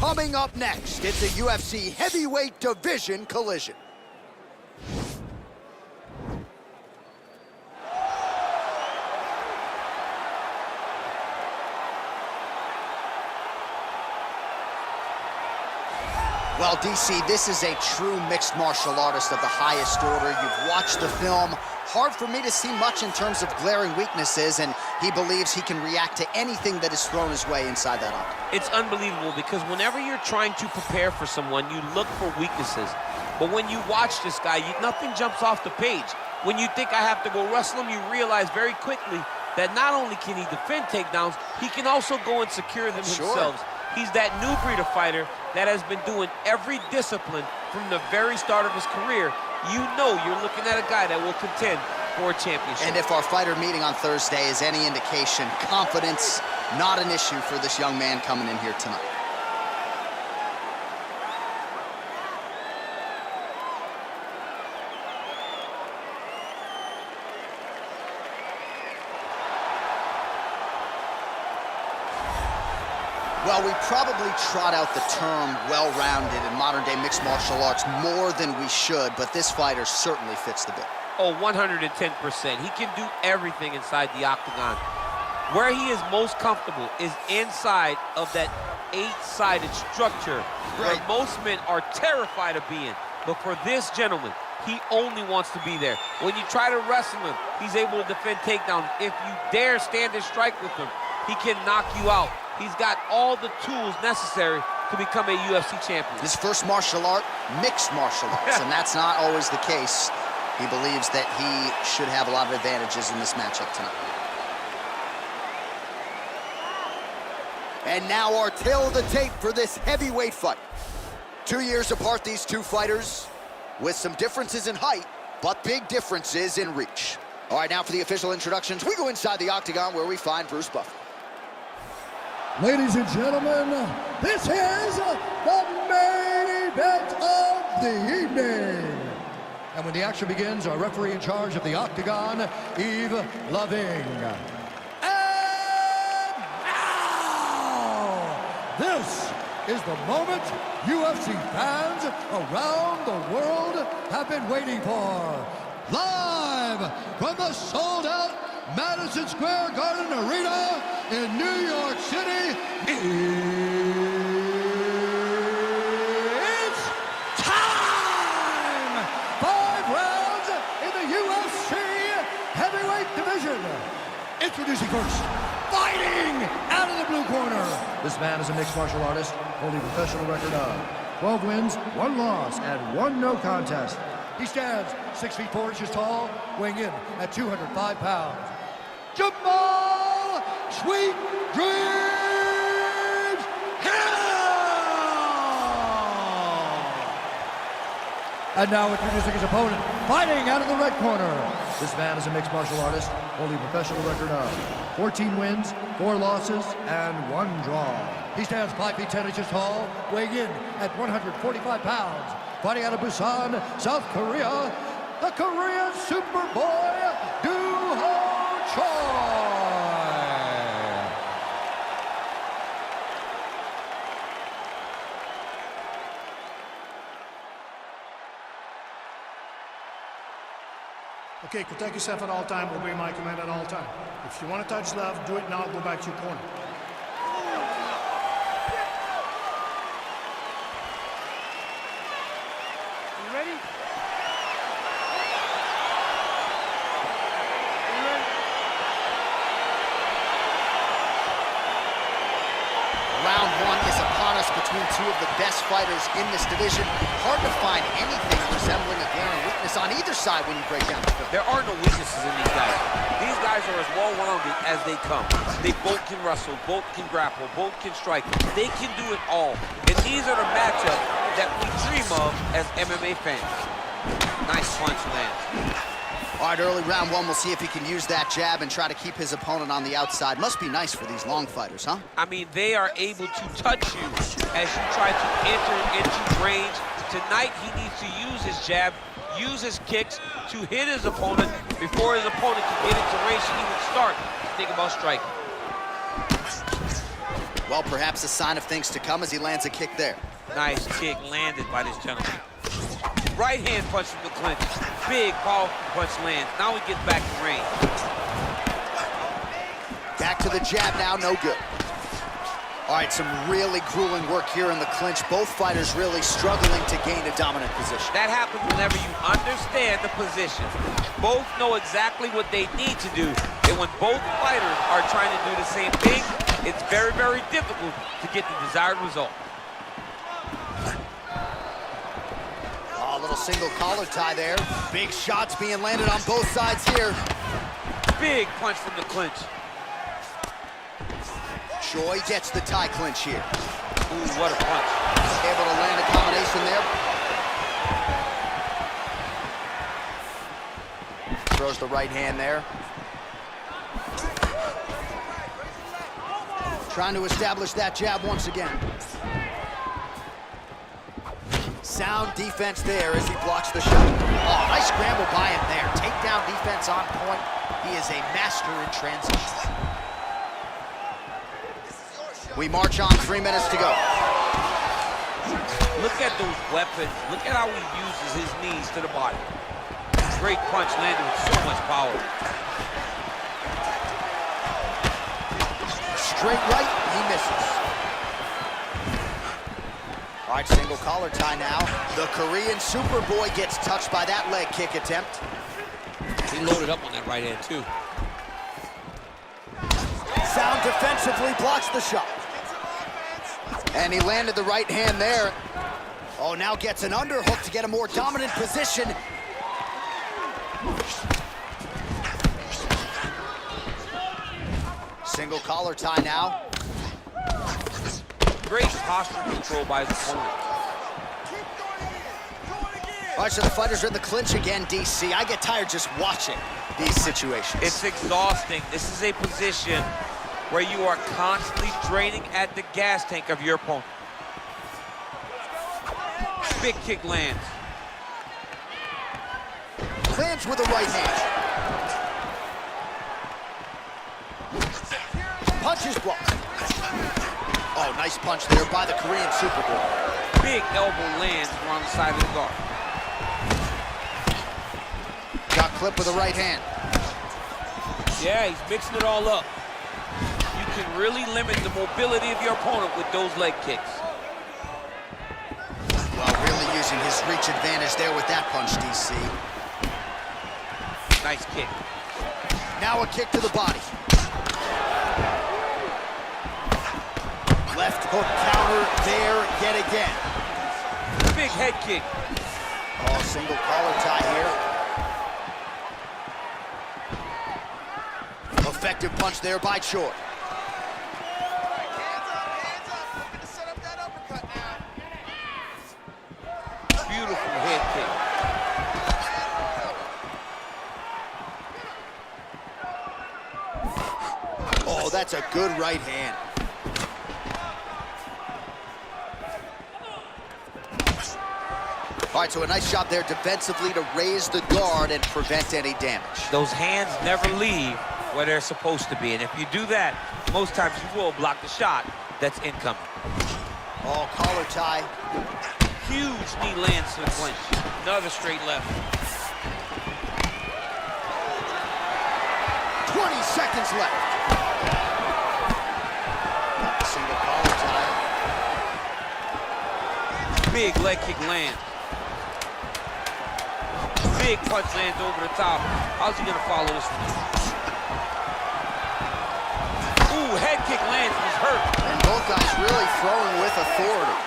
Coming up next, it's a UFC heavyweight division collision. Well, DC, this is a true mixed martial artist of the highest order. You've watched the film. Hard for me to see much in terms of glaring weaknesses, and he believes he can react to anything that is thrown his way inside that octagon. It's unbelievable because whenever you're trying to prepare for someone, you look for weaknesses. But when you watch this guy, nothing jumps off the page. When you think I have to go wrestle him, you realize very quickly that not only can he defend takedowns, he can also go and secure them himself. He's that new breed of fighter that has been doing every discipline from the very start of his career. You know you're looking at a guy that will contend for a championship. And if our fighter meeting on Thursday is any indication, confidence, not an issue for this young man coming in here tonight. Well, we probably trot out the term well-rounded in modern-day mixed martial arts more than we should, but this fighter certainly fits the bill. Oh, 110%. He can do everything inside the octagon. Where he is most comfortable is inside of that 8-sided structure where most men are terrified of being. But for this gentleman, he only wants to be there. When you try to wrestle him, he's able to defend takedowns. If you dare stand and strike with him, he can knock you out. He's got all the tools necessary to become a UFC champion. His first martial art, mixed martial arts, and that's not always the case. He believes that he should have a lot of advantages in this matchup tonight. And now our tale of the tape for this heavyweight fight. 2 years apart, these two fighters, with some differences in height, but big differences in reach. All right, now for the official introductions, we go inside the octagon where we find Bruce Buffer. Ladies and gentlemen, this is the main event of the evening. And when the action begins, our referee in charge of the octagon, Yves Loving. And now, this is the moment UFC fans around the world have been waiting for. Live from the sold-out Madison Square Garden Arena in New York City, it's time! 5 rounds in the UFC heavyweight division. Introducing first, fighting out of the blue corner. This man is a mixed martial artist, holding a professional record of 12 wins, 1 loss, and 1 no contest. He stands 6 feet 4 inches tall, weighing in at 205 pounds. Jamahal Sweet Dreams Hill! And now introducing his opponent, fighting out of the red corner. This man is a mixed martial artist, holding a professional record of 14 wins, 4 losses, and 1 draw. He stands 5 feet 10 inches tall, weighing in at 145 pounds. Fighting out of Busan, South Korea, the Korean Superboy, Choi. Okay, protect yourself at all time, obey my command at all time. If you want to touch left, do it now, go back to your corner. You ready? Round 1 is upon us between two of the best fighters in this division. Hard to find anything resembling a glaring weakness on either side when you break down the film. There are no weaknesses in these guys. These guys are as well-rounded as they come. They both can wrestle, both can grapple, both can strike. They can do it all. And these are the matchups that we dream of as MMA fans. Nice punch lands. All right, early round 1, we'll see if he can use that jab and try to keep his opponent on the outside. Must be nice for these long fighters, huh? I mean, they are able to touch you as you try to enter into range. Tonight, he needs to use his jab, use his kicks to hit his opponent before his opponent can get into range to even start to think about striking. Well, perhaps a sign of things to come as he lands a kick there. Nice kick landed by this gentleman. Right hand punch from the clinch. Big, powerful punch lands. Now he gets back in range. Back to the jab now, no good. All right, some really grueling work here in the clinch. Both fighters really struggling to gain a dominant position. That happens whenever you understand the position. Both know exactly what they need to do. And when both fighters are trying to do the same thing, it's very, very difficult to get the desired result. Oh, a little single collar tie there. Big shots being landed on both sides here. Big punch from the clinch. Choi gets the tie clinch here. Ooh, what a punch. Able to land a combination there. Throws the right hand there. Trying to establish that jab once again. Sound defense there as he blocks the shot. Oh, nice scramble by him there. Takedown defense on point. He is a master in transition. We march on, 3 minutes to go. Look at those weapons. Look at how he uses his knees to the body. Great punch landed with so much power. Straight right, he misses. All right, single collar tie now. The Korean Superboy gets touched by that leg kick attempt. He loaded up on that right hand, too. Sound defensively blocks the shot. And he landed the right hand there. Oh, now gets an underhook to get a more dominant position. Single collar tie now. Great posture control by his opponent. All right, so the fighters are in the clinch again, DC. I get tired just watching these situations. It's exhausting. This is a position where you are constantly draining at the gas tank of your opponent. Big kick lands. Lands with a right hand. Punch is blocked. Oh, nice punch there by the Korean Superboy. Big elbow lands around the side of the guard. Got clipped with the right hand. Yeah, he's mixing it all up. You can really limit the mobility of your opponent with those leg kicks. Well, really using his reach advantage there with that punch, DC. Nice kick. Now a kick to the body. Left hook counter there yet again. Big head kick. Oh, single collar tie here. Effective punch there by Choi. Beautiful head kick. Oh, that's a good right hand. All right, so a nice shot there defensively to raise the guard and prevent any damage. Those hands never leave where they're supposed to be, and if you do that, most times you will block the shot that's incoming. Oh, collar tie. Huge knee lands to the clinch. Another straight left. 20 seconds left. Single collar tie. Big leg kick lands. Big punch lands over the top. How's he gonna follow this one? Ooh, head kick lands, he's hurt. And both guys really throwing with authority.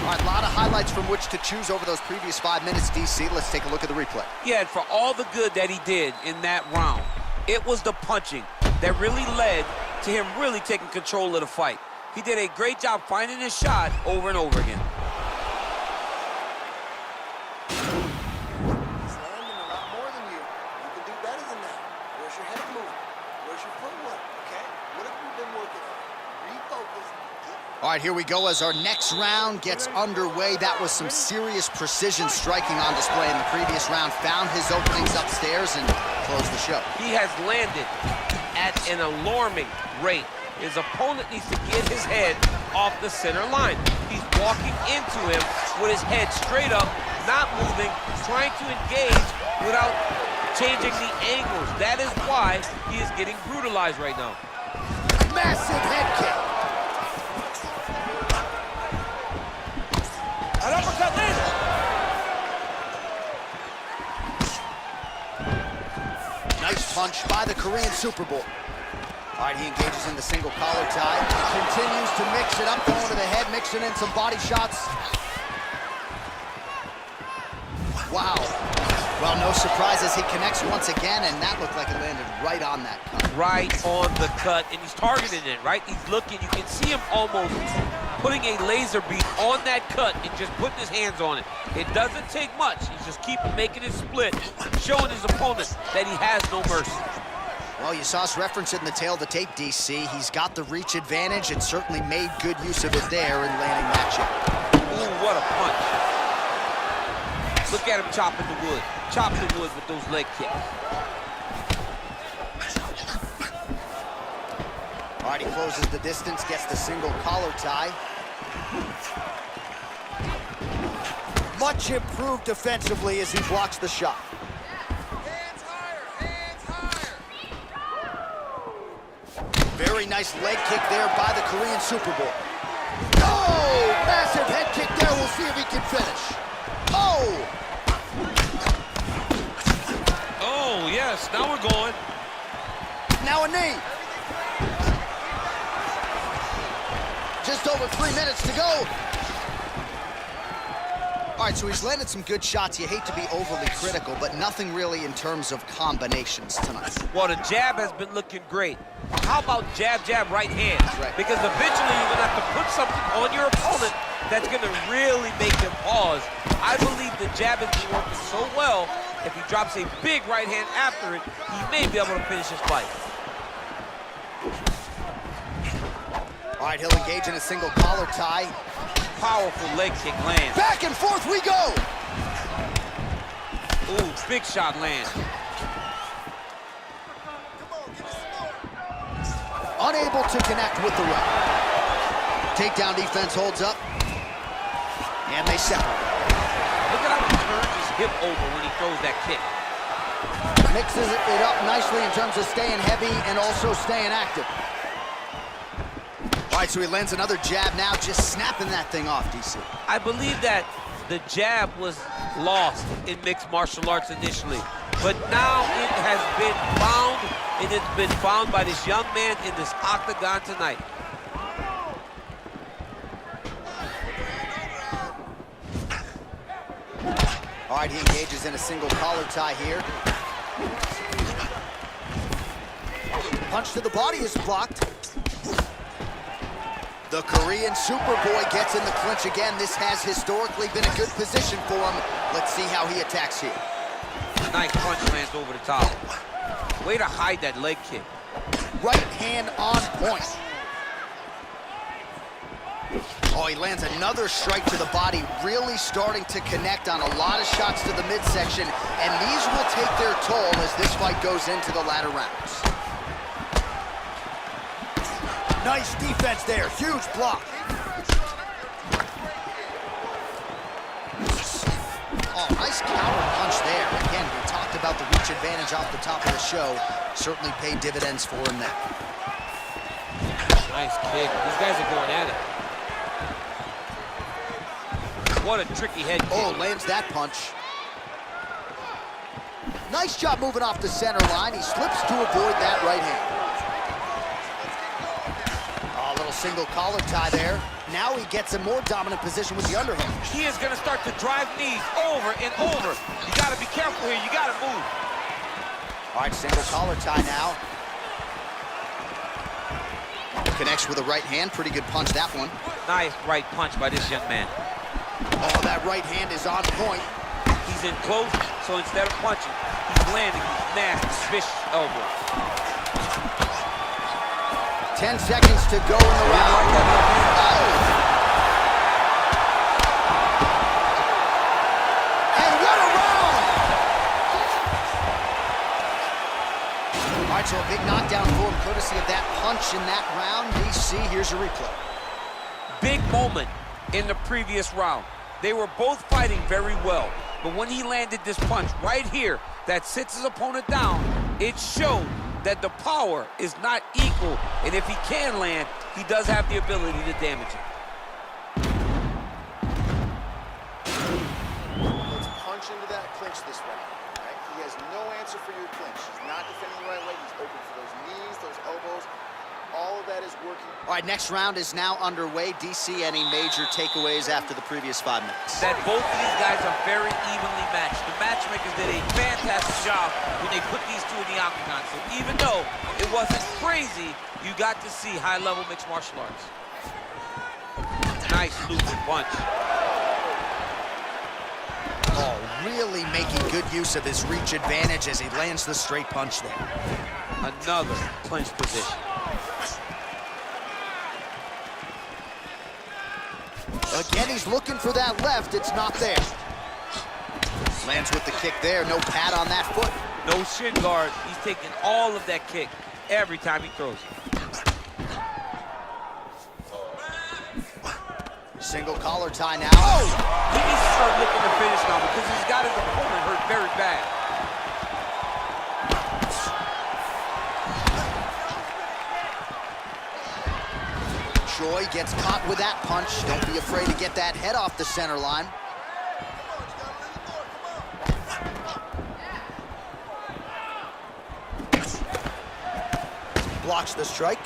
All right, a lot of highlights from which to choose over those previous 5 minutes, DC. Let's take a look at the replay. Yeah, and for all the good that he did in that round, it was the punching that really led to him really taking control of the fight. He did a great job finding his shot over and over again. All right, here we go as our next round gets underway. That was some serious precision striking on display in the previous round. Found his openings upstairs and closed the show. He has landed at an alarming rate. His opponent needs to get his head off the center line. He's walking into him with his head straight up, not moving, trying to engage without changing the angles. That is why he is getting brutalized right now. Massive head kick. An uppercut lands. Nice punch by the Korean Super Bowl. All right, he engages in the single collar tie. Continues to mix it up, going to the head, mixing in some body shots. Wow. Well, no surprises. He connects once again, and that looked like it landed right on that cut. Right on the cut, and he's targeting it, right? He's looking. You can see him almost putting a laser beam on that cut and just putting his hands on it. It doesn't take much. He's just keep making it split, showing his opponent that he has no mercy. Well, you saw us reference it in the tail of the tape, DC. He's got the reach advantage and certainly made good use of it there in landing that jab. Ooh, what a punch. Look at him chopping the wood. Chop the wood with those leg kicks. All right, he closes the distance, gets the single collar tie. Much improved defensively as he blocks the shot. Very nice leg kick there by the Korean Super Bowl. Oh, massive head kick there. We'll see if he can finish. Oh! Oh, yes, now we're going. Now a knee. Just over 3 minutes to go. All right, so he's landed some good shots. You hate to be overly critical, but nothing really in terms of combinations tonight. Well, the jab has been looking great. How about jab, jab, right hand? Right. Because eventually you're going to have to put something on your opponent that's going to really make them pause. I believe the jab has been working so well, if he drops a big right hand after it, he may be able to finish his fight. All right, he'll engage in a single collar tie. Powerful leg kick lands. Back and forth we go! Ooh, big shot lands. Unable to connect with the right. Takedown defense holds up. And they separate. Look at how he turns his hip over when he throws that kick. Mixes it up nicely in terms of staying heavy and also staying active. All right, so he lands another jab now, just snapping that thing off, DC. I believe that the jab was lost in mixed martial arts initially, but now it has been found, and it's been found by this young man in this octagon tonight. All right, he engages in a single collar tie here. Punch to the body is blocked. The Korean Superboy gets in the clinch again. This has historically been a good position for him. Let's see how he attacks here. Nice punch lands over the top. Way to hide that leg kick. Right hand on point. Oh, he lands another strike to the body, really starting to connect on a lot of shots to the midsection, and these will take their toll as this fight goes into the latter rounds. Nice defense there, huge block. Oh, nice counter punch there. Again, we talked about the reach advantage off the top of the show. Certainly paid dividends for him there. Nice kick. These guys are going at it. What a tricky head kick. Oh, lands that punch. Nice job moving off the center line. He slips to avoid that right hand. Oh, a little single collar tie there. Now he gets a more dominant position with the underhook. He is going to start to drive knees over and over. You got to be careful here. You got to move. All right, single collar tie now. Connects with a right hand. Pretty good punch, that one. Nice right punch by this young man. Oh, that right hand is on point. He's in close, so instead of punching, he's landing these nasty fish elbows. 10 seconds to go in the round. Oh! And what a round! All right, right, so a big knockdown for him, courtesy of that punch in that round. DC, here's a replay. Big moment in the previous round. They were both fighting very well, but when he landed this punch right here that sits his opponent down, it showed that the power is not equal, and if he can land, he does have the ability to damage it. Let's punch into that clinch this round. Right? He has no answer for your clinch. He's not defending the right way. He's open for those knees, those elbows. All of that is working. All right, next round is now underway. DC, any major takeaways after the previous 5 minutes? That both of these guys are very evenly matched. The matchmakers did a fantastic job when they put these two in the octagon. So even though it wasn't crazy, you got to see high-level mixed martial arts. Nice looping punch. Oh, really making good use of his reach advantage as he lands the straight punch there. Another clinch position. Again, he's looking for that left. It's not there. Lands with the kick there. No pad on that foot. No shin guard. He's taking all of that kick every time he throws it. Single collar tie now. Oh! He needs to start looking to finish now because he's got his opponent hurt very bad. Choi gets caught with that punch. Don't be afraid to get that head off the center line. Blocks the strike.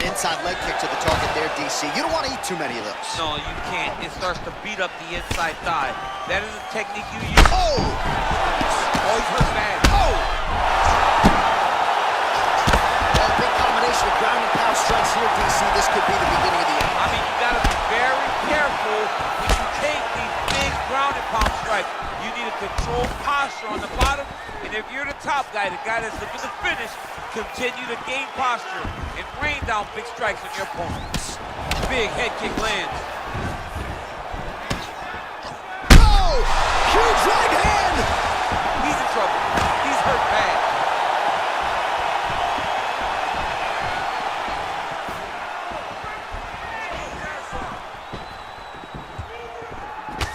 Inside leg kick to the target there, DC. You don't want to eat too many of those. No, you can't. It starts to beat up the inside thigh. That is a technique you use. Oh! Oh, he's hurt bad. Oh! Oh, big combination of ground and pound strikes here, DC. This could be the beginning of the end. I mean, you got to be very careful when you take these big ground and pound strikes. You need a controlled posture on the bottom. And if you're the top guy, the guy that's looking to finish, continue to gain posture and rain down big strikes on your opponent. Big head kick lands. Oh! Huge right hand! He's in trouble. He's hurt bad.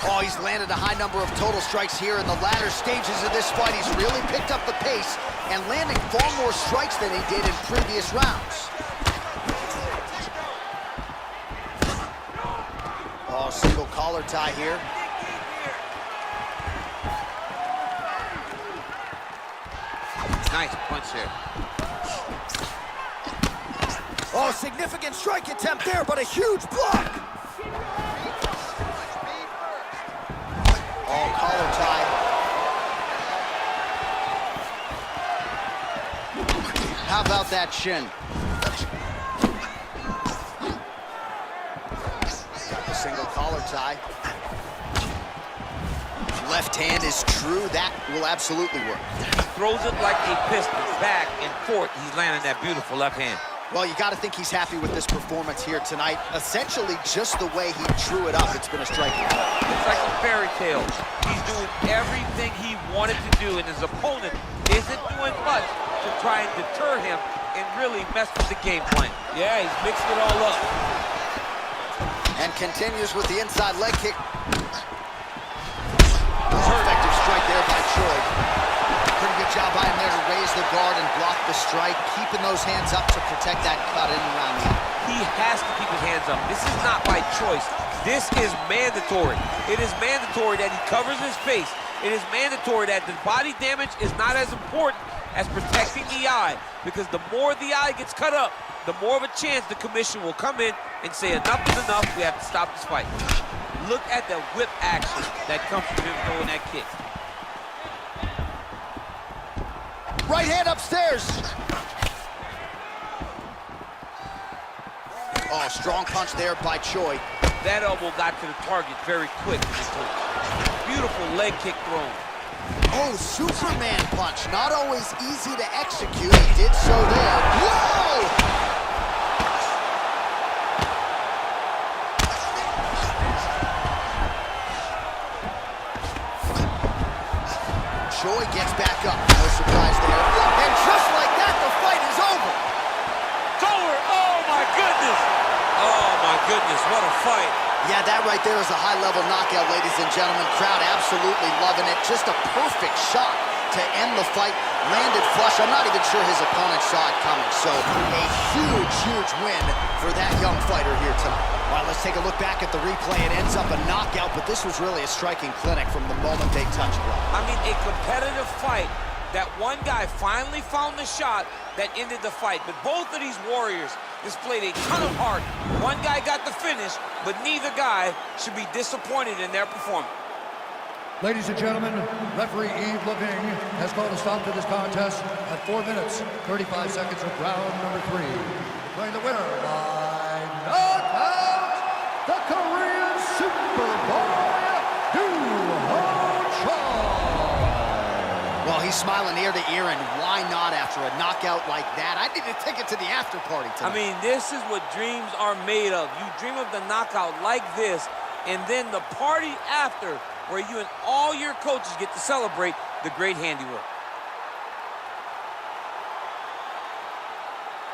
Oh, he's landed a high number of total strikes here in the latter stages of this fight. He's really picked up the pace and landing far more strikes than he did in previous rounds. Oh, single collar tie here. Nice punch here. Oh, significant strike attempt there, but a huge block. Oh, collar tie. How about that shin? Got the single collar tie. Left hand is true. That will absolutely work. He throws it like a pistol, back and forth. He's landing that beautiful left hand. Well, you got to think he's happy with this performance here tonight. Essentially, just the way he drew it up, it's been a striking play. It's like a fairy tale. He's doing everything he wanted to do, and his opponent isn't doing much to try and deter him and really mess with the game plan. Yeah, he's mixing it all up. And continues with the inside leg kick. Effective strike there by Choi. Pretty good job by him there to raise the guard and block the strike, keeping those hands up to protect that cut in and around the eye. He has to keep his hands up. This is not by choice. This is mandatory. It is mandatory that he covers his face. It is mandatory that the body damage is not as important as protecting the eye, because the more the eye gets cut up, the more of a chance the commission will come in and say enough is enough, we have to stop this fight. Look at the whip action that comes from him throwing that kick. Right hand upstairs. Oh, strong punch there by Choi. That elbow got to the target very quick. Beautiful leg kick thrown. Oh, Superman punch. Not always easy to execute. He did so there. Whoa! Choi gets back up. No surprise there. And just like that, the fight is over. It's over. Oh, my goodness. Oh, my goodness. What a fight. Yeah, that right there is a high-level knockout, ladies and gentlemen. Crowd absolutely loving it. Just a perfect shot to end the fight. Landed flush. I'm not even sure his opponent saw it coming. So a huge, huge win for that young fighter here tonight. All right, let's take a look back at the replay. It ends up a knockout, but this was really a striking clinic from the moment they touched ground. I mean, a competitive fight that one guy finally found the shot that ended the fight. But both of these warriors displayed a ton of heart. One guy got the finish, but neither guy should be disappointed in their performance. Ladies and gentlemen, referee Yves Leving has called a stop to this contest at 4 minutes, 35 seconds of round number 3. Declaring the winner by knockout, the Korean Superboy, Choi. Well, he's smiling ear to ear, and why not after a knockout like that? I need a ticket to the after party tonight. I mean, this is what dreams are made of. You dream of the knockout like this, and then the party after, where you and all your coaches get to celebrate the great handiwork.